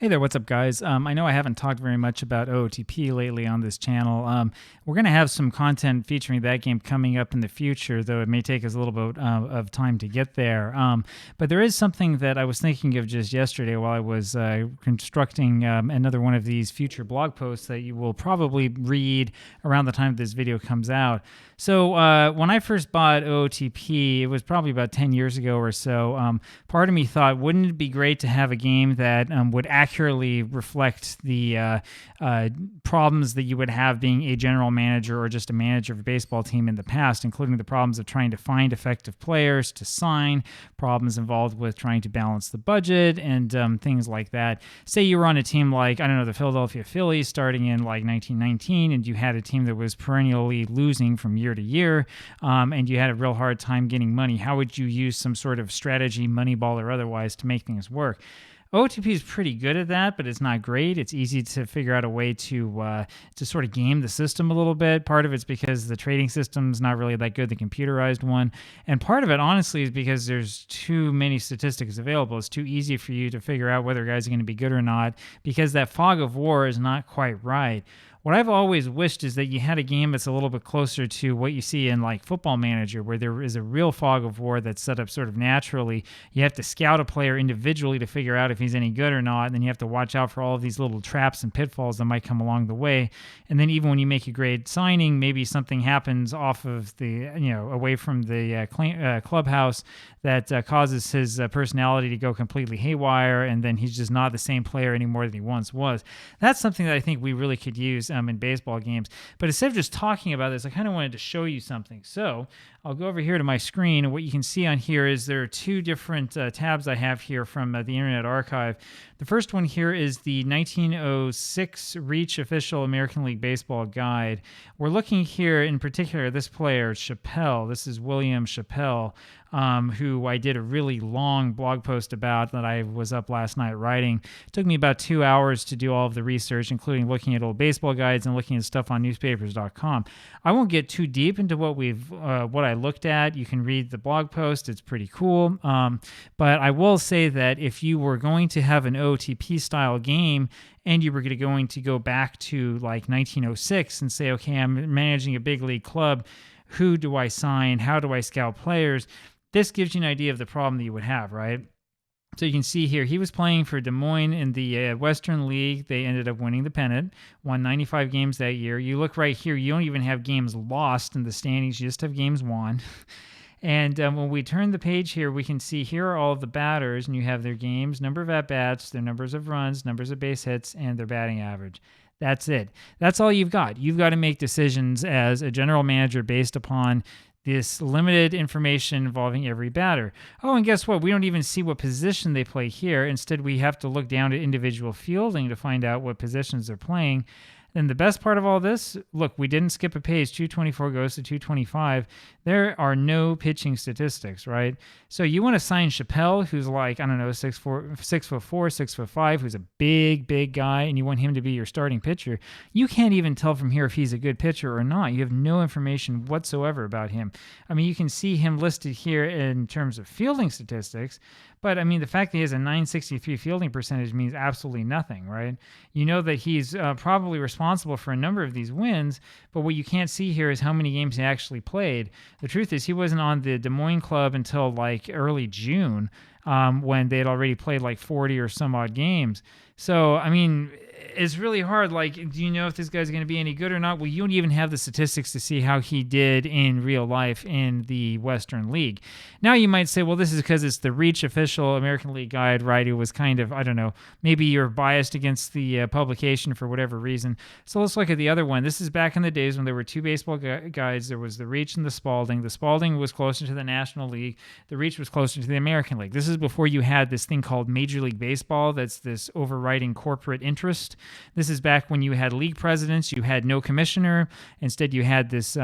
Hey there, what's up, guys? I know I haven't talked very much about OOTP lately on this channel. We're going to have some content featuring that game coming up in the future, though it may take us a little bit of time to get there. But there is something that I was thinking of just yesterday while I was constructing another one of these future blog posts that you will probably read around the time this video comes out. So when I first bought OOTP, it was probably about 10 years ago or so. Part of me thought, wouldn't it be great to have a game that would accurately reflect the problems that you would have being a general manager or just a manager of a baseball team in the past, including the problems of trying to find effective players to sign, problems involved with trying to balance the budget, and things like that. Say you were on a team like, I don't know, the Philadelphia Phillies starting in like 1919, and you had a team that was perennially losing from year to year, and you had a real hard time getting money. How would you use some sort of strategy, Moneyball or otherwise, to make things work? OOTP is pretty good at that, but it's not great. It's easy to figure out a way to sort of game the system a little bit. Part of it's because the trading system's not really that good, the computerized one. And part of it, honestly, is because there's too many statistics available. It's too easy for you to figure out whether guys are going to be good or not because that fog of war is not quite right. What I've always wished is that you had a game that's a little bit closer to what you see in like Football Manager, where there is a real fog of war that's set up sort of naturally. You have to scout a player individually to figure out if he's any good or not, and then you have to watch out for all of these little traps and pitfalls that might come along the way. And then even when you make a great signing, maybe something happens off of the, away from the clubhouse that causes his personality to go completely haywire, and then he's just not the same player anymore that he once was. That's something that I think we really could use in baseball games. But instead of just talking about this, I kind of wanted to show you something. So I'll go over here to my screen, and what you can see on here is there are two different tabs I have here from the Internet Archive. The first one here is the 1906 Reach Official American League Baseball Guide. We're looking here in particular at this player, Chappelle. This is William Chappelle, who I did a really long blog post about that I was up last night writing. It took me about 2 hours to do all of the research, including looking at old baseball guides and looking at stuff on newspapers.com. I won't get too deep into what I looked at. You can read the blog post. It's pretty cool. But I will say that if you were going to have an OOTP style game and you were going to go back to like 1906 and say, okay, I'm managing a big league club. Who do I sign? How do I scout players? This gives you an idea of the problem that you would have, right? So you can see here, he was playing for Des Moines in the Western League. They ended up winning the pennant, won 95 games that year. You look right here, you don't even have games lost in the standings. You just have games won. And when we turn the page here, we can see here are all of the batters, and you have their games, number of at-bats, their numbers of runs, numbers of base hits, and their batting average. That's it. That's all you've got. You've got to make decisions as a general manager based upon this limited information involving every batter. Oh, and guess what? We don't even see what position they play here. Instead, we have to look down at individual fielding to find out what positions they're playing. And the best part of all this, look, we didn't skip a page. 224 goes to 225. There are no pitching statistics, right? So you want to sign Chappelle, who's like, I don't know, 6'4", 6'5", who's a big guy, and you want him to be your starting pitcher. You can't even tell from here if he's a good pitcher or not. You have no information whatsoever about him. I mean, you can see him listed here in terms of fielding statistics, but I mean, the fact that he has a 963 fielding percentage means absolutely nothing, right? You know that he's probably responsible for a number of these wins, but what you can't see here is how many games he actually played. The truth is he wasn't on the Des Moines club until like early June, when they had already played like 40 or some odd games. So, I mean, it's really hard. Like, do you know if this guy's going to be any good or not? Well, you don't even have the statistics to see how he did in real life in the Western League. Now you might say, well, this is because it's the Reach Official American League Guide, right? It was kind of, I don't know, maybe you're biased against the publication for whatever reason. So let's look at the other one. This is back in the days when there were two baseball guides. There was the Reach and the Spalding. The Spalding was closer to the National League. The Reach was closer to the American League. This is before you had this thing called Major League Baseball. That's this overriding corporate interest. This is back when you had league presidents. You had no commissioner. Instead, you had this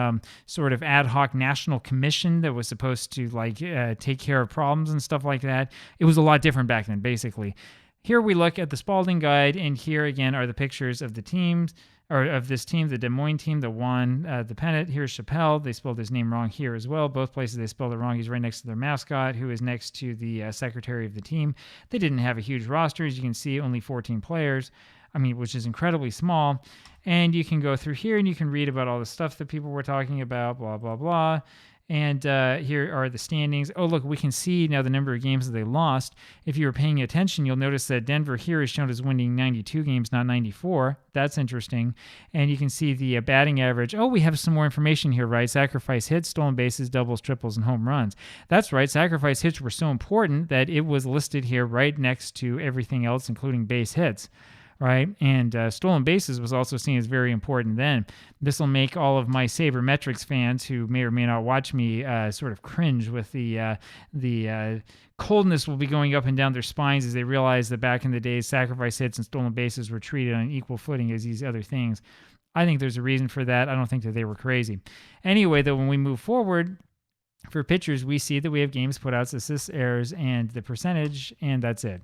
sort of ad hoc national commission that was supposed to take care of problems and stuff like that. It was a lot different back then, basically. Here we look at the Spalding guide, and here again are the pictures of the teams, or of this team, the Des Moines team that won the pennant. Here's Chappelle. They spelled his name wrong here as well. Both places they spelled it wrong. He's right next to their mascot, who is next to the secretary of the team. They didn't have a huge roster. As you can see, only 14 players. I mean, which is incredibly small. And you can go through here and you can read about all the stuff that people were talking about, blah, blah, blah. And here are the standings. Oh, look, we can see now the number of games that they lost. If you were paying attention, you'll notice that Denver here is shown as winning 92 games, not 94. That's interesting. And you can see the batting average. Oh, we have some more information here, right? Sacrifice hits, stolen bases, doubles, triples, and home runs. That's right. Sacrifice hits were so important that it was listed here right next to everything else, including base hits. Right, and stolen bases was also seen as very important then. This will make all of my sabermetrics fans who may or may not watch me sort of cringe with the coldness will be going up and down their spines as they realize that back in the days, sacrifice hits and stolen bases were treated on an equal footing as these other things. I think there's a reason for that. I don't think that they were crazy. Anyway, though, when we move forward, for pitchers, we see that we have games, putouts, assists, errors, and the percentage, and that's it.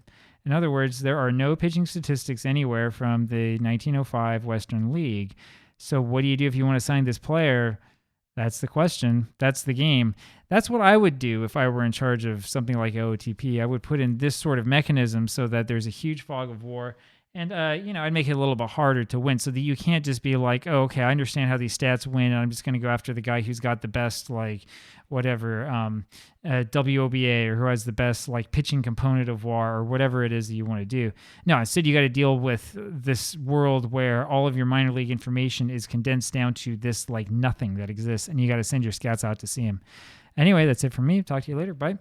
In other words, there are no pitching statistics anywhere from the 1905 Western League. So what do you do if you want to sign this player? That's the question. That's the game. That's what I would do if I were in charge of something like OOTP. I would put in this sort of mechanism so that there's a huge fog of war. And, I'd make it a little bit harder to win so that you can't just be like, oh, okay, I understand how these stats win, and I'm just going to go after the guy who's got the best, WOBA, or who has the best, pitching component of WAR, or whatever it is that you want to do. No, instead you got to deal with this world where all of your minor league information is condensed down to this, nothing that exists, and you got to send your scouts out to see him. Anyway, that's it from me. Talk to you later. Bye.